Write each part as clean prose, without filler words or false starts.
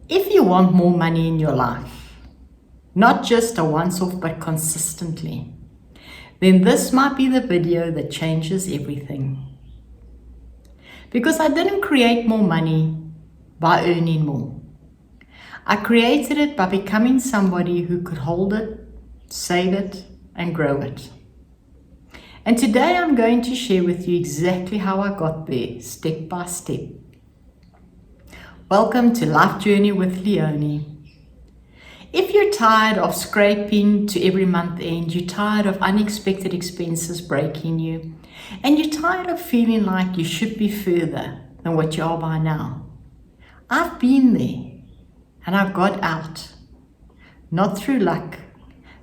If you want more money in your life, not just a once-off but consistently, then this might be the video that changes everything. Because I didn't create more money by earning more. I created it by becoming somebody who could hold it, save it, and grow it. And today I'm going to share with you exactly how I got there, step by step. Welcome to Life Journey with Leone. If you're tired of scraping to every month end, you're tired of unexpected expenses breaking you, and you're tired of feeling like you should be further than what you are by now, I've been there and I got out. Not through luck,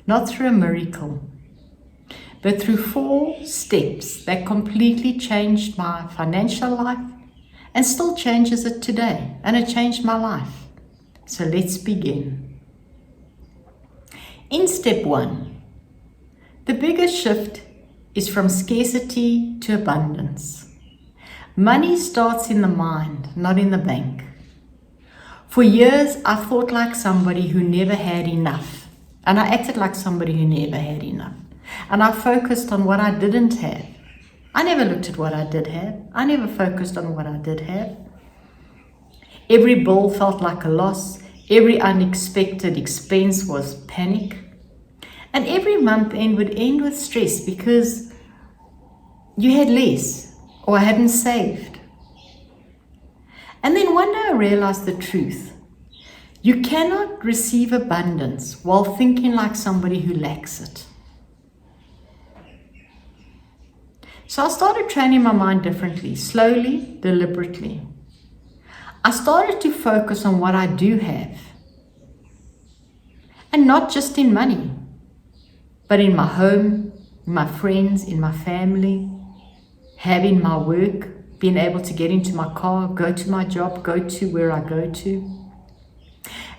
not through a miracle, but through 4 steps that completely changed my financial life and still changes it today, and it changed my life. So let's begin. In step 1, the biggest shift is from scarcity to abundance. Money starts in the mind, not in the bank. For years, I thought like somebody who never had enough, and I acted like somebody who never had enough, and I focused on what I didn't have. I never looked at what I did have. I never focused on what I did have. Every bill felt like a loss. Every unexpected expense was panic. And every month end would end with stress because you had less or hadn't saved. And then one day I realized the truth. You cannot receive abundance while thinking like somebody who lacks it. So I started training my mind differently, slowly, deliberately. I started to focus on what I do have. And not just in money, but in my home, in my friends, in my family, having my work, being able to get into my car, go to my job, go to where I go to.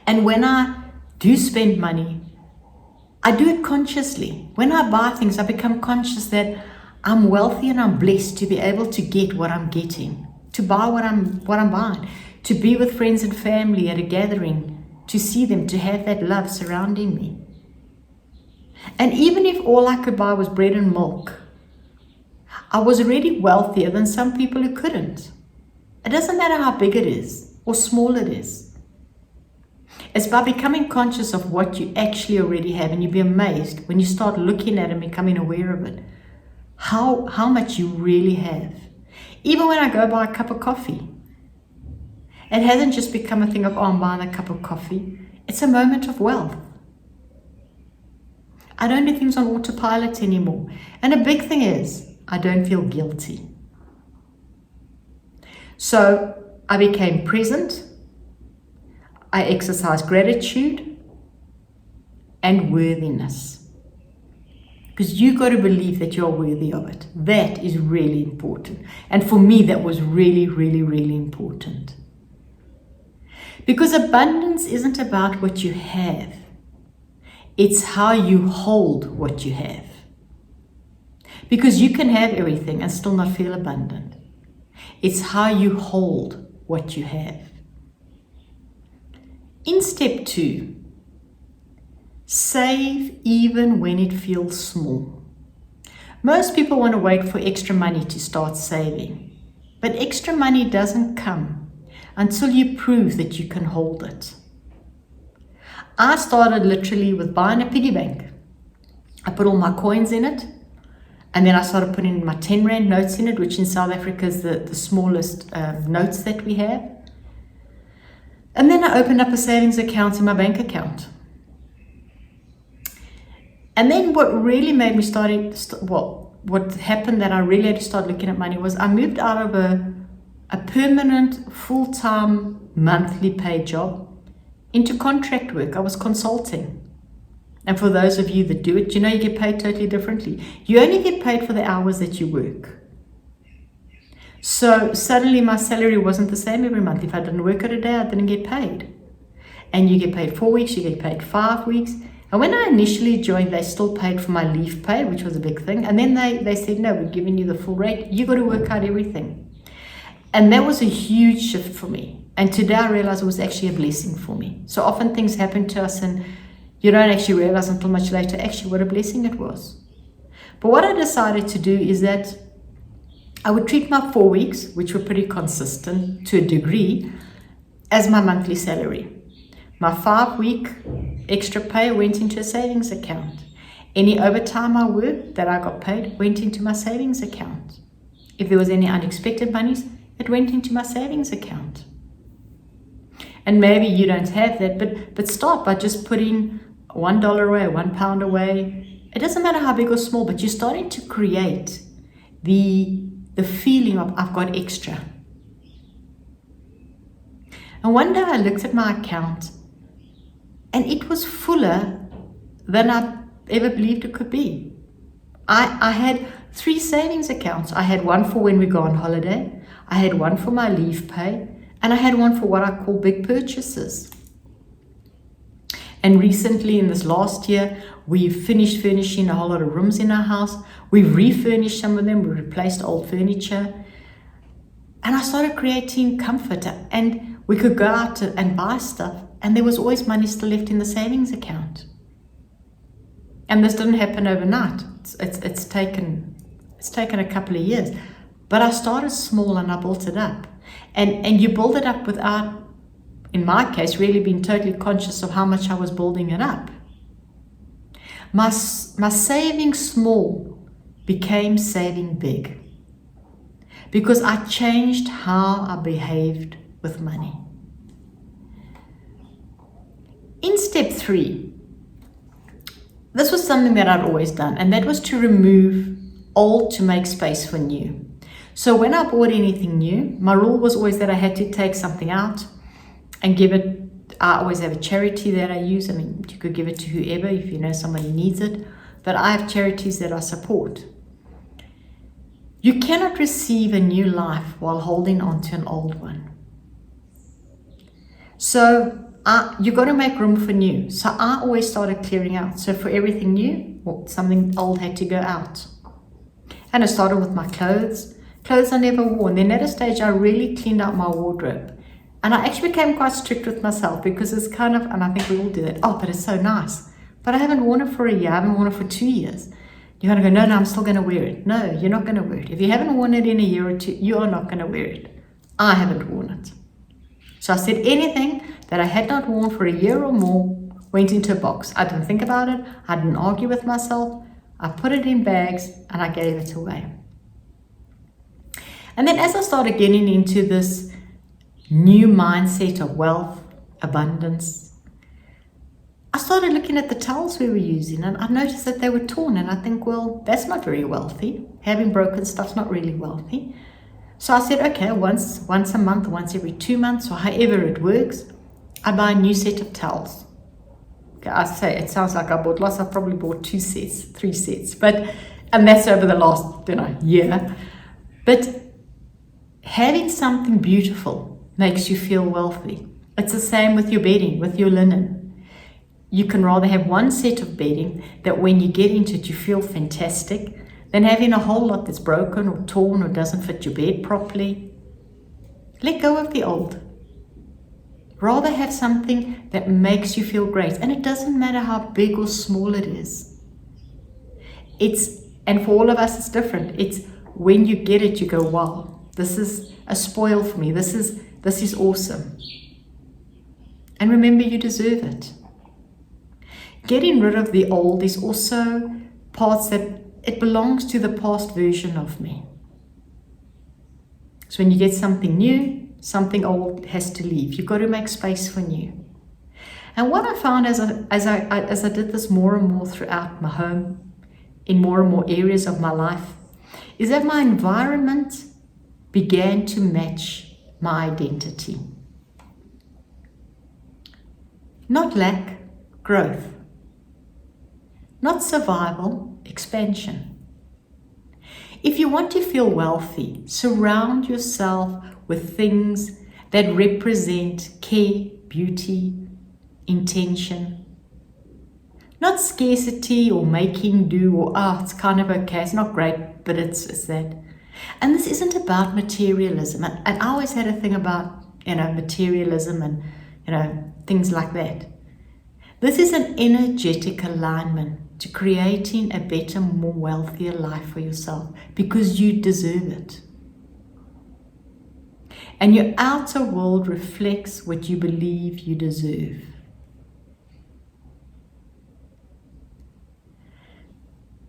And when I do spend money, I do it consciously. When I buy things, I become conscious that I'm wealthy and I'm blessed to be able to get what I'm getting, to buy what I'm buying, to be with friends and family at a gathering, to see them, to have that love surrounding me. And even if all I could buy was bread and milk, I was already wealthier than some people who couldn't. It doesn't matter how big it is or small it is. It's by becoming conscious of what you actually already have, and you'll be amazed when you start looking at it and becoming aware of it. How much you really have. Even when I go buy a cup of coffee, it hasn't just become a thing of, oh, I'm buying a cup of coffee. It's a moment of wealth. I don't do things on autopilot anymore. And a big thing is, I don't feel guilty. So I became present. I exercised gratitude and worthiness. Because you got to believe that you're worthy of it. That is really important. And for me, that was really, really, really important. Because abundance isn't about what you have. It's how you hold what you have. Because you can have everything and still not feel abundant. It's how you hold what you have. In step 2, save even when it feels small. Most people want to wait for extra money to start saving. But extra money doesn't come until you prove that you can hold it. I started literally with buying a piggy bank. I put all my coins in it, and then I started putting my 10 Rand notes in it, which in South Africa is the smallest notes that we have. And then I opened up a savings account in my bank account. And then what really made me what happened that I really had to start looking at money was I moved out of a permanent, full-time, monthly paid job into contract work. I was consulting. And for those of you that do it, you know you get paid totally differently. You only get paid for the hours that you work. So suddenly my salary wasn't the same every month. If I didn't work at a day, I didn't get paid. And you get paid 4 weeks, you get paid 5 weeks. And when I initially joined, they still paid for my leave pay, which was a big thing. And then they said, no, we're giving you the full rate. You got to work out everything. And that was a huge shift for me. And today I realize it was actually a blessing for me. So often things happen to us and you don't actually realize until much later actually what a blessing it was. But what I decided to do is that I would treat my 4 weeks, which were pretty consistent to a degree, as my monthly salary. My 5-week extra pay went into a savings account. Any overtime I worked that I got paid went into my savings account. If there was any unexpected monies, it went into my savings account. And maybe you don't have that, but start by just putting $1 away, £1 away. It doesn't matter how big or small, but you're starting to create the feeling of I've got extra. And one day I looked at my account and it was fuller than I ever believed it could be. I had 3 savings accounts. I had one for when we go on holiday, I had one for my leave pay, and I had one for what I call big purchases. And recently in this last year, we've finished furnishing a whole lot of rooms in our house. We've refurnished some of them, we replaced old furniture. And I started creating comfort, and we could go out and buy stuff, and there was always money still left in the savings account. And this didn't happen overnight. It's taken a couple of years. But I started small and I built it up. And you build it up without, in my case, really being totally conscious of how much I was building it up. My saving small became saving big because I changed how I behaved with money. In step 3, this was something that I'd always done, and that was to remove old to make space for new. So when I bought anything new, my rule was always that I had to take something out and give it. I always have a charity that I use. I mean, you could give it to whoever if you know somebody needs it, but I have charities that I support. You cannot receive a new life while holding on to an old one. So you got to make room for new. So I always started clearing out. So for everything new, something old had to go out. And I started with my clothes I never wore. And then at a stage, I really cleaned out my wardrobe. And I actually became quite strict with myself because it's kind of, and I think we all do that, oh, but it's so nice. But I haven't worn it for a year, I haven't worn it for 2 years. You're going to go, no, I'm still going to wear it. No, you're not going to wear it. If you haven't worn it in a year or 2, you are not going to wear it. I haven't worn it. So I said anything that I had not worn for a year or more went into a box. I didn't think about it. I didn't argue with myself. I put it in bags and I gave it away. And then as I started getting into this new mindset of wealth, abundance, I started looking at the towels we were using and I noticed that they were torn, and I think, well, that's not very wealthy. Having broken stuff's not really wealthy. So I said, okay, once a month, once every 2 months, or however it works, I buy a new set of towels. Okay, I say it sounds like I bought lots. I probably bought 2 sets, 3 sets, and that's over the last year. But having something beautiful makes you feel wealthy. It's the same with your bedding, with your linen. You can rather have one set of bedding that when you get into it, you feel fantastic, than having a whole lot that's broken or torn or doesn't fit your bed properly. Let go of the old. Rather have something that makes you feel great. And it doesn't matter how big or small it is. And for all of us, it's different. It's when you get it, you go, wow, this is a spoil for me. This is awesome. And remember, you deserve it. Getting rid of the old is also parts that it belongs to the past version of me. So when you get something new, something old has to leave. You've got to make space for new. And what I found as I did this more and more throughout my home, in more and more areas of my life, is that my environment began to match my identity. Not lack, growth. Not survival, expansion. If you want to feel wealthy, surround yourself with things that represent care, beauty, intention. Not scarcity or making do or, it's kind of okay, it's not great, but it's that. And this isn't about materialism. And I always had a thing about materialism and, things like that. This is an energetic alignment to creating a better, more wealthier life for yourself, because you deserve it. And your outer world reflects what you believe you deserve.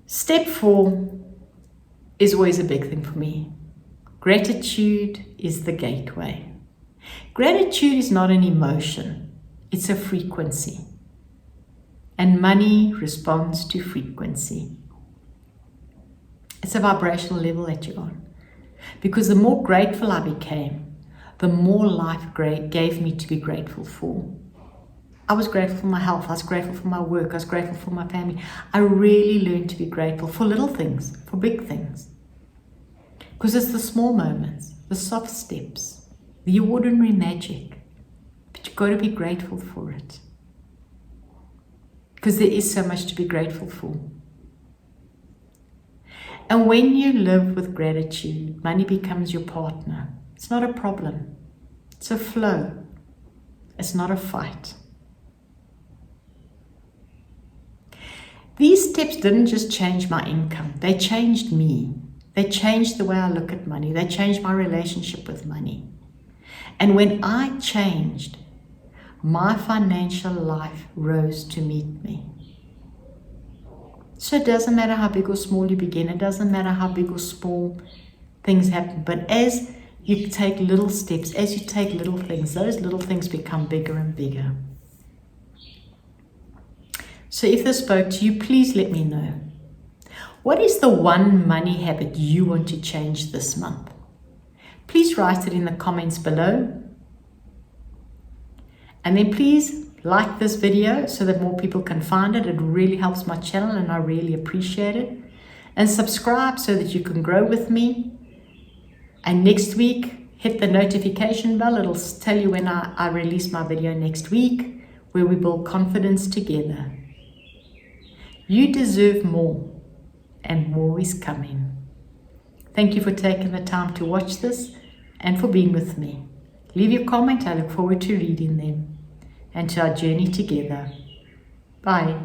Step 4 is always a big thing for me. Gratitude is the gateway. Gratitude is not an emotion, it's a frequency. And money responds to frequency. It's a vibrational level that you're on. Because the more grateful I became, the more life gave me to be grateful for. I was grateful for my health, I was grateful for my work, I was grateful for my family. I really learned to be grateful for little things, for big things. Because it's the small moments, the soft steps, the ordinary magic. But you've got to be grateful for it. Because there is so much to be grateful for. And when you live with gratitude, money becomes your partner. It's not a problem. It's a flow. It's not a fight. These steps didn't just change my income. They changed me. They changed the way I look at money. They changed my relationship with money. And when I changed, my financial life rose to meet me. So it doesn't matter how big or small you begin. It doesn't matter how big or small things happen. But as you take little steps, as you take little things, those little things become bigger and bigger. So if this spoke to you, please let me know. What is the one money habit you want to change this month? Please write it in the comments below. And then please like this video so that more people can find it. It really helps my channel and I really appreciate it. And subscribe so that you can grow with me. And next week, hit the notification bell. It'll tell you when I release my video next week, where we build confidence together. You deserve more, and more is coming. Thank you for taking the time to watch this and for being with me. Leave your comment. I look forward to reading them and to our journey together. Bye.